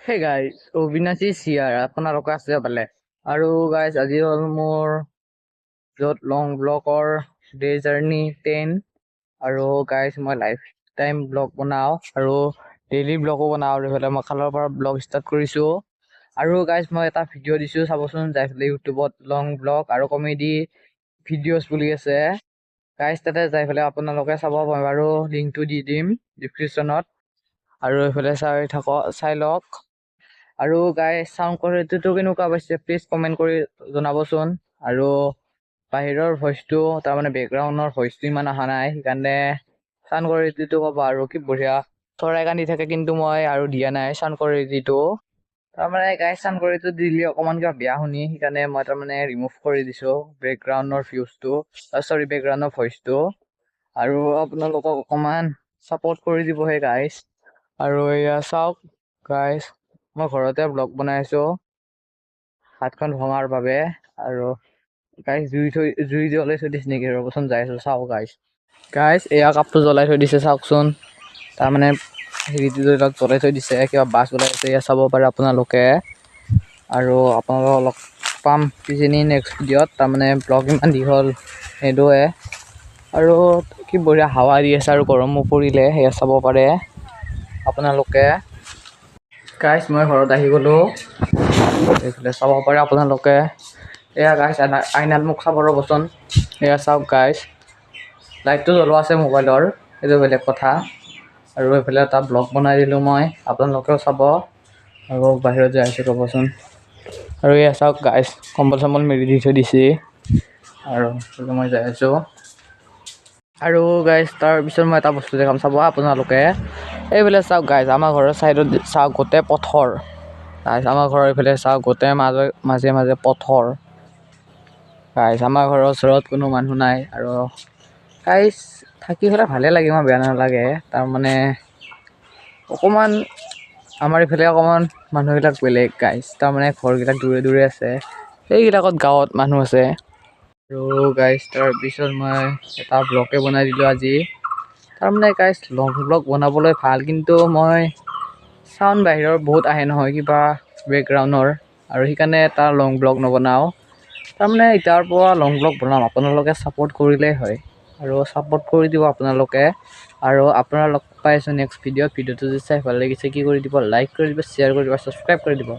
Hey guys, অবিনাশী chair আপোনালোকে আছে পালে আৰু গাইজ আজি হ'ল মোৰ য'ত লং ব্লগৰ ডে জাৰ্ণি 10 আৰু গাইজ মই লাইফ টাইম ব্লগ বনাওঁ আৰু ডেইলি ব্লগো বনাওঁ আৰু এইফালে মই কালৰ পৰা ব্লগ ষ্টাৰ্ট কৰিছোঁ আৰু গাইজ মই এটা ভিডিঅ' দিছোঁ চাবচোন যাই পেলাই ইউটিউবত লং ব্লগ আৰু কমেডি ভিডিঅ'জ বুলি আছে গাইজ তাতে যাই পেলাই আপোনালোকে চাব মই বাৰু লিংকটো দি দিম ডিছক্ৰিপশ্যনত আৰু এইফালে চাই লওক আৰু গাইজ চাউণ্ড কোৱালিটিটো কেনেকুৱা পাইছে প্লিজ কমেণ্ট কৰি জনাবচোন আৰু বাহিৰৰ ভইচটো তাৰমানে বেকগ্ৰাউণ্ডৰ ভইচটো ইমান অহা নাই সেইকাৰণে চাউণ্ড কোৱালিটিটো ক'বা আৰু কি বঢ়িয়া চৰাই কান্দি থাকে কিন্তু মই আৰু দিয়া নাই চাউণ্ড কোৱালিটিটো তাৰমানে গাইজ চাউণ্ড কোৱালিটিটো দিলে অকণমান কিবা বেয়া শুনি সেইকাৰণে মই তাৰমানে ৰিমুভ কৰি দিছোঁ বেকগ্ৰাউণ্ডৰ ভিউজটো বেকগ্ৰাউণ্ডৰ ভইচটো আৰু আপোনালোকক অকণমান ছাপৰ্ট কৰি দিবহে গাইজ আৰু এয়া চাওক গাইজ মই ঘৰতে ব্লগ বনাই আছোঁ হাতখন ভঙাৰ বাবে আৰু গাইজ জুই জ্বলাই থৈ দিছে নেকি ৰ'বচোন যাই আছোঁ চাওক গাইজ এয়া কাপটো জ্বলাই থৈ দিছে চাওকচোন তাৰমানে হেৰিটো জ্বলাই থৈ দিছে কিবা বাছ জ্বলাই আছে এয়া চাব পাৰে আপোনালোকে আৰু আপোনালোকক লগ পাম কিজানি নেক্সট ভিডিঅ'ত তাৰমানে ব্লগ ইমান দীঘল নেদোৱে আৰু কি বঢ়িয়া হাৱা দি আছে আৰু গৰমো পৰিলে সেয়া চাব পাৰে আপোনালোকে গাইজ মই ঘৰত আহি গ'লোঁ এইফালে চাব পাৰে আপোনালোকে এয়া গাইজ আইনাত মোক চাব ৰ'বচোন এয়া চাওক গাইজ লাইটটো জ্বলোৱা আছে মোবাইলৰ সেইটো বেলেগ কথা আৰু এইফালে এটা ব্লগ বনাই দিলোঁ মই আপোনালোকেও চাব আৰু বাহিৰত যাই আছোঁ ৰ'বচোন আৰু এয়া চাওক গাইজ কম্বল চম্বল মেলি দি থৈ দিছে আৰু মই যাই আছোঁ আৰু গাইজ তাৰপিছত মই এটা বস্তু দেখাম চাব আপোনালোকে এইফালে চাওক গাইজ আমাৰ ঘৰৰ ছাইডত চাওক গোটেই পথৰ গাইজ আমাৰ ঘৰৰ এইফালে চাওক গোটেই মাজে মাজে পথৰ গাইজ আমাৰ ঘৰৰ ওচৰত কোনো মানুহ নাই আৰু গাইজ থাকি পেলাই ভালেই লাগে মই বেয়া নালাগে তাৰমানে অকণমান আমাৰ এইফালে অকণমান মানুহবিলাক বেলেগ গাইজ তাৰমানে ঘৰবিলাক দূৰে দূৰে আছে সেইবিলাকত গাঁৱত মানুহ আছে আৰু গাইজ তাৰপিছত মই এটা ব্লগে বনাই দিলোঁ আজি তাৰমানে গাইজ লং ব্লগ বনাবলৈ ভাল কিন্তু মই চাউণ্ড বাহিৰৰ বহুত আহে নহয় কিবা বেকগ্ৰাউণ্ডৰ আৰু সেইকাৰণে এটা লং ব্লগ নবনাওঁ তাৰমানে এতিয়াৰ পৰা লং ব্লগ বনাম আপোনালোকে ছাপোৰ্ট কৰিলেই হয় আৰু ছাপোৰ্ট কৰি দিব আপোনালোকে আৰু আপোনালোক পাই আছোঁ নেক্সট ভিডিঅ'টো যদি চাই ভাল লাগিছে কি কৰি দিব লাইক কৰি দিব শ্বেয়াৰ কৰি দিব ছাবস্ক্ৰাইব কৰি দিব